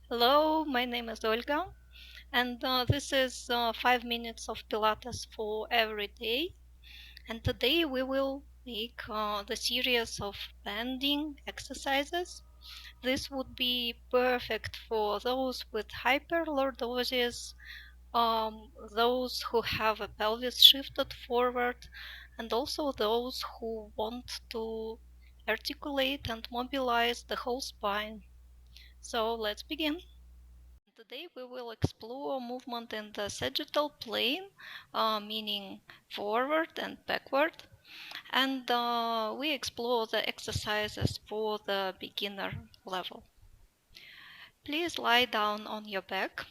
Hello, my name is Olga, and this is 5 minutes of Pilates for every day. And today we will make the series of bending exercises. This would be perfect for those with hyperlordosis, those who have a pelvis shifted forward, and also those who want to articulate and mobilize the whole spine. So let's begin. Today we will explore movement in the sagittal plane, meaning forward and backward, and we explore the exercises for the beginner level. Please lie down on your back.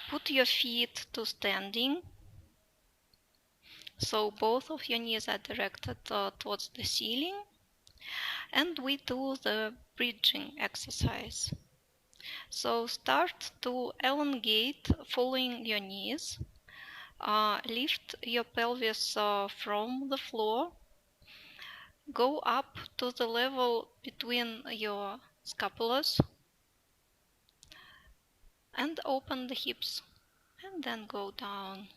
Put your feet to standing, so both of your knees are directed towards the ceiling, and we do the bridging exercise. So start to elongate following your knees. Lift your pelvis from the floor. Go up to the level between your scapulas and open the hips, and then go down.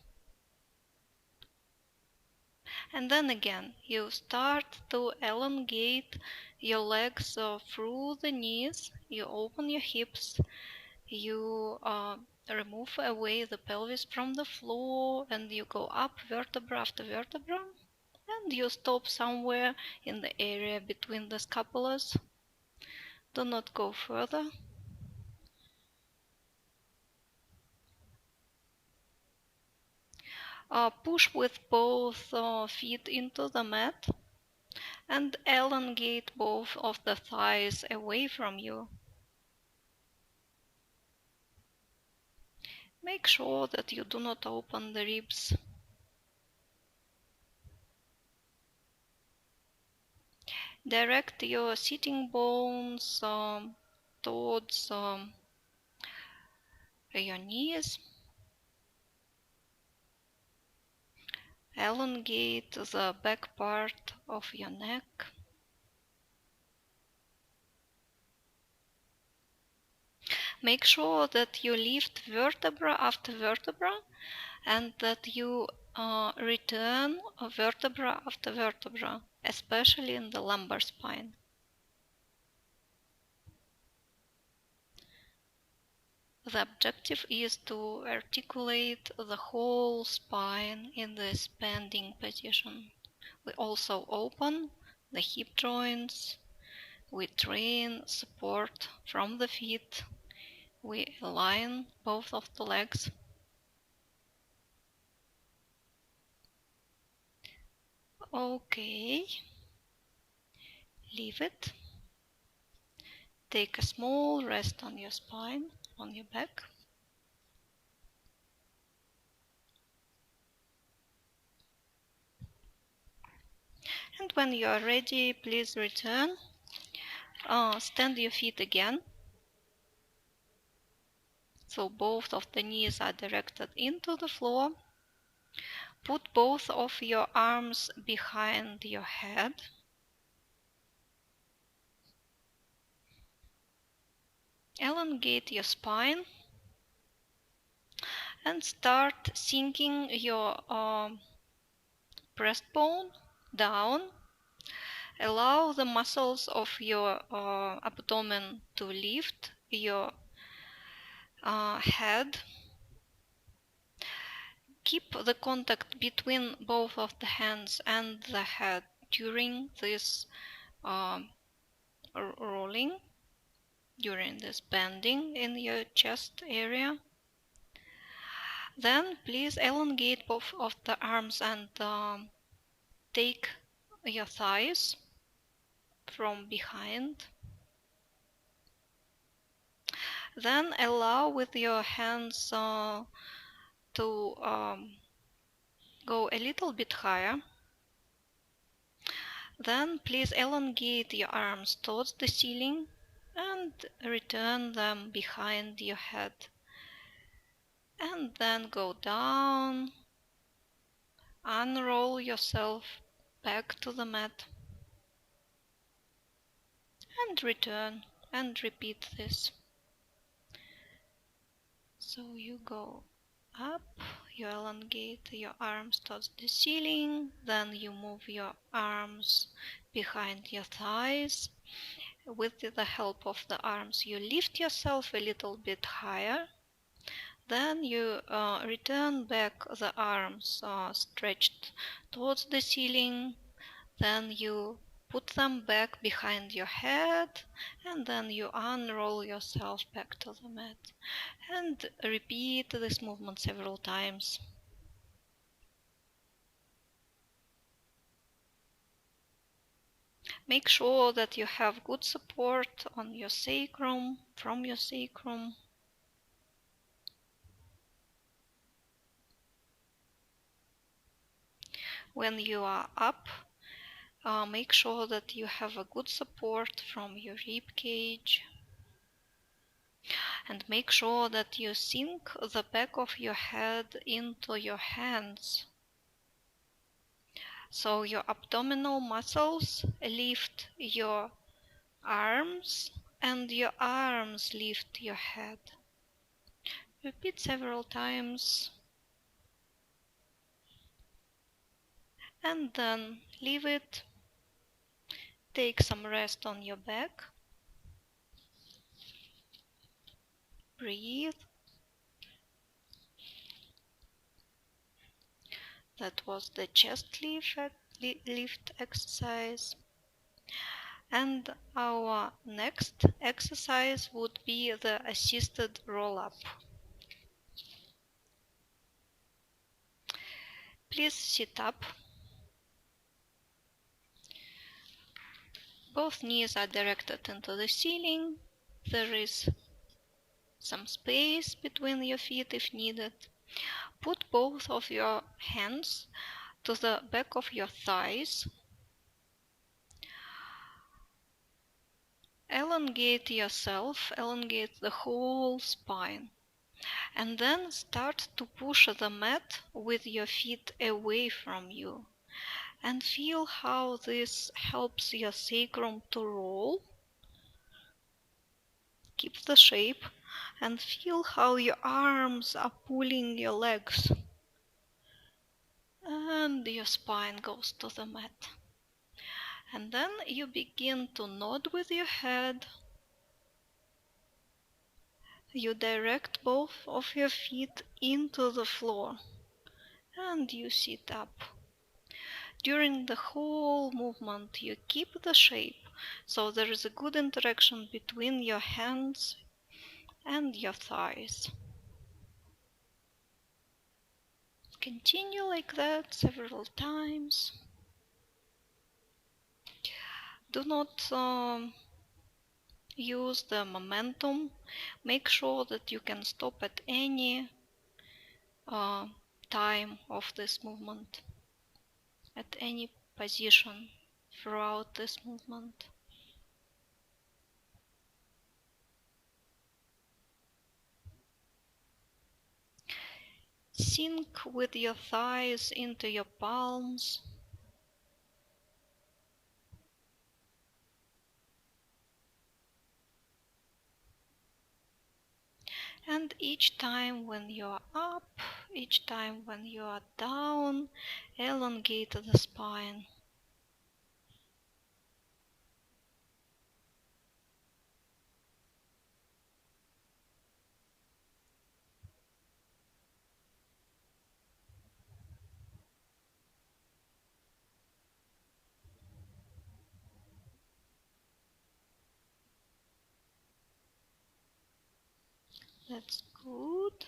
And then again, you start to elongate your legs through the knees. You open your hips. You remove away the pelvis from the floor, and you go up vertebra after vertebra. And you stop somewhere in the area between the scapulas. Do not go further. Push with both feet into the mat and elongate both of the thighs away from you. Make sure that you do not open the ribs. Direct your sitting bones towards your knees. Elongate the back part of your neck. Make sure that you lift vertebra after vertebra and that you return vertebra after vertebra, especially in the lumbar spine. The objective is to articulate the whole spine in this bending position. We also open the hip joints. We train support from the feet. We align both of the legs. Okay, leave it. Take a small rest on your spine, on your back. And when you are ready, please return. Stand your feet again. So both of the knees are directed into the floor. Put both of your arms behind your head. Elongate your spine and start sinking your breastbone down. Allow the muscles of your abdomen to lift your head. Keep the contact between both of the hands and the head during this rolling, during this bending in your chest area. Then please elongate both of the arms and take your thighs from behind. Then allow with your hands to go a little bit higher. Then please elongate your arms towards the ceiling and return them behind your head. And then go down, unroll yourself back to the mat and return. and repeat this. So you go up, you elongate your arms towards the ceiling, then you move your arms behind your thighs. With the help of the arms, you lift yourself a little bit higher. Then you return back the arms stretched towards the ceiling. Then you put them back behind your head, and then you unroll yourself back to the mat. And repeat this movement several times. Make sure that you have good support on your sacrum, from your sacrum. When you are up, make sure that you have a good support from your rib cage. And make sure that you sink the back of your head into your hands. So your abdominal muscles lift your arms and your arms lift your head. Repeat several times. And then leave it. Take some rest on your back. Breathe. That was the chest lift exercise. And our next exercise would be the assisted roll-up. Please sit up. Both knees are directed into the ceiling. There is some space between your feet if needed. Put both of your hands to the back of your thighs. Elongate yourself, elongate the whole spine. And then start to push the mat with your feet away from you. And feel how this helps your sacrum to roll. Keep the shape and feel how your arms are pulling your legs. And your spine goes to the mat. And then you begin to nod with your head. You direct both of your feet into the floor. And you sit up. During the whole movement, you keep the shape, so there is a good interaction between your hands and your thighs. Continue like that several times. Do not use the momentum. Make sure that you can stop at any time of this movement, at any position throughout this movement. Sink with your thighs into your palms. And each time when you are up, each time when you are down, elongate the spine. That's good.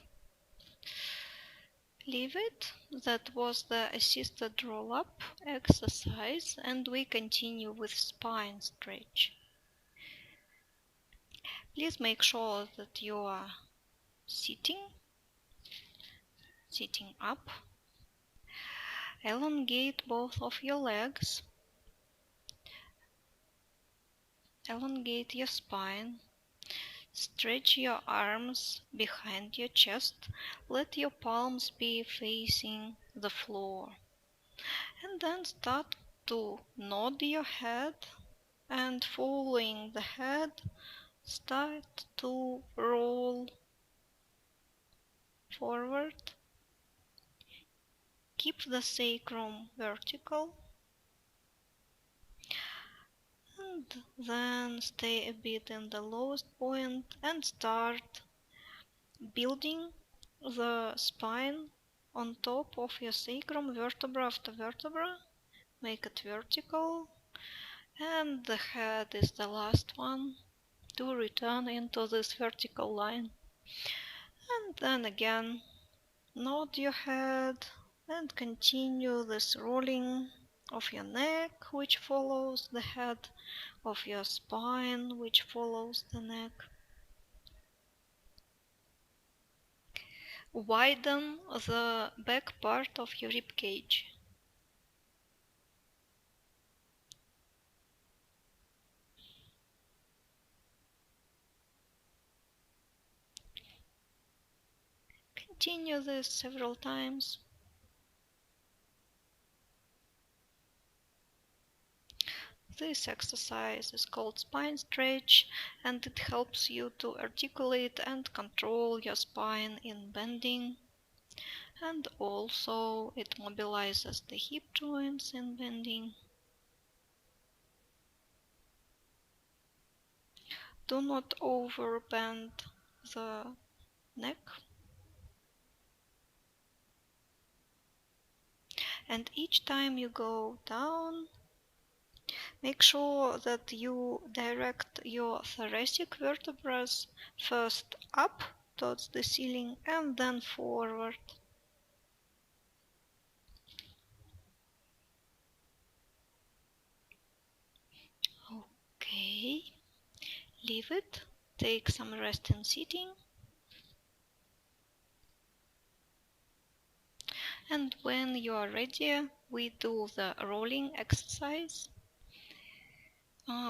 Leave it. That was the assisted roll-up exercise, and we continue with spine stretch. Please make sure that you are sitting up. Elongate both of your legs. Elongate your spine. Stretch your arms behind your chest. Let your palms be facing the floor. And then start to nod your head, and following the head, Start to roll forward. Keep the sacrum vertical. And then stay a bit in the lowest point and start building the spine on top of your sacrum, vertebra after vertebra. Make it vertical. And the head is the last one to return into this vertical line. And then again, nod your head and continue this rolling of your neck, which follows the head, of your spine, which follows the neck. Widen the back part of your rib cage. Continue this several times. This exercise is called spine stretch, and it helps you to articulate and control your spine in bending, and also it mobilizes the hip joints in bending. Do not overbend the neck. And each time you go down, make sure that you direct your thoracic vertebrae first up towards the ceiling and then forward. Okay, leave it. Take some rest in sitting. And when you are ready, we do the rolling exercise.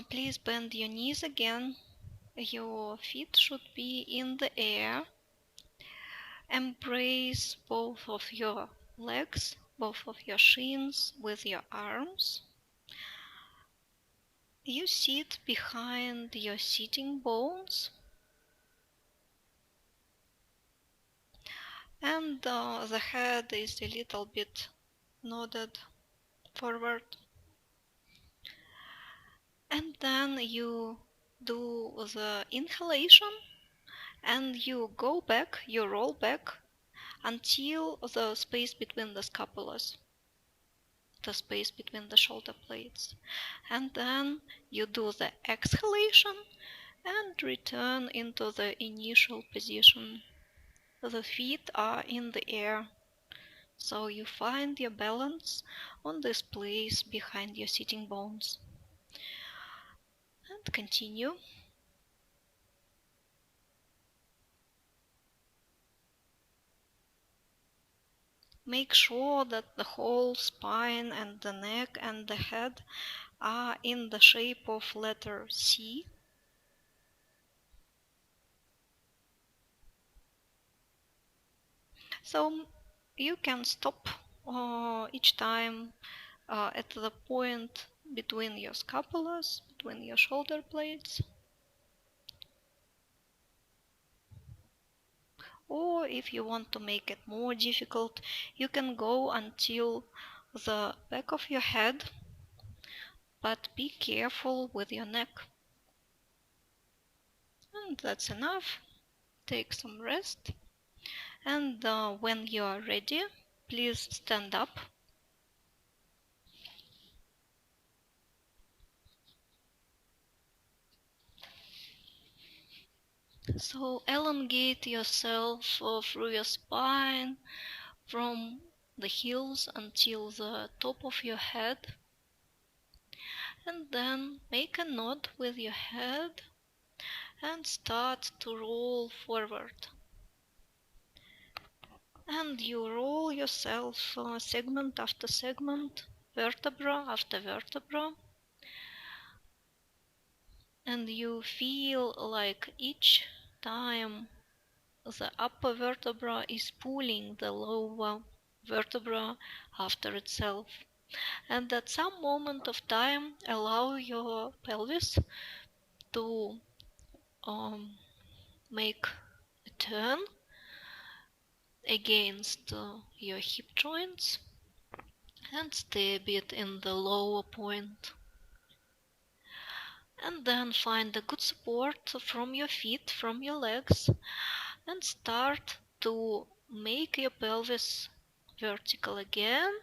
Please bend your knees again. Your feet should be in the air. Embrace both of your legs, both of your shins with your arms. You sit behind your sitting bones. And the head is a little bit nodded forward. And then you do the inhalation and you go back, you roll back until the space between the scapulas, the space between the shoulder blades. And then you do the exhalation and return into the initial position. The feet are in the air, so you find your balance on this place behind your sitting bones. And continue. Make sure that the whole spine and the neck and the head are in the shape of letter C. So you can stop each time at the point between your scapulas, between your shoulder blades. Or if you want to make it more difficult, you can go until the back of your head, but be careful with your neck. And that's enough. Take some rest. And when you are ready, please stand up. So elongate yourself through your spine from the heels until the top of your head. And then make a knot with your head and start to roll forward. And you roll yourself segment after segment, vertebra after vertebra. And you feel like each time the upper vertebra is pulling the lower vertebra after itself. And at some moment of time, allow your pelvis to make a turn against your hip joints and stay a bit in the lower point. And then find a good support from your feet, from your legs, and start to make your pelvis vertical again.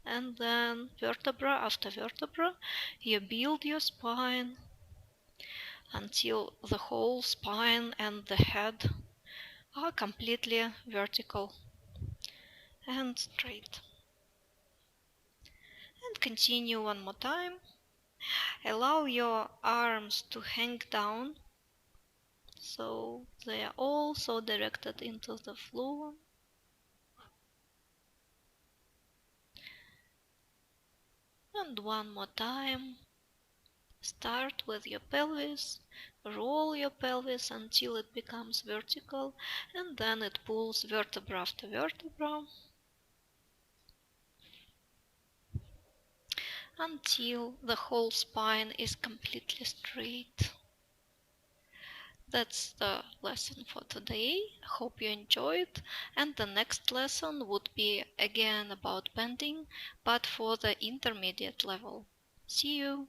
And then vertebra after vertebra, you build your spine until the whole spine and the head are completely vertical and straight. And continue one more time. Allow your arms to hang down so they are also directed into the floor. And one more time. Start with your pelvis, roll your pelvis until it becomes vertical, and then it pulls vertebra after vertebra until the whole spine is completely straight. That's the lesson for today. Hope you enjoyed. And the next lesson would be again about bending, but for the intermediate level. See you.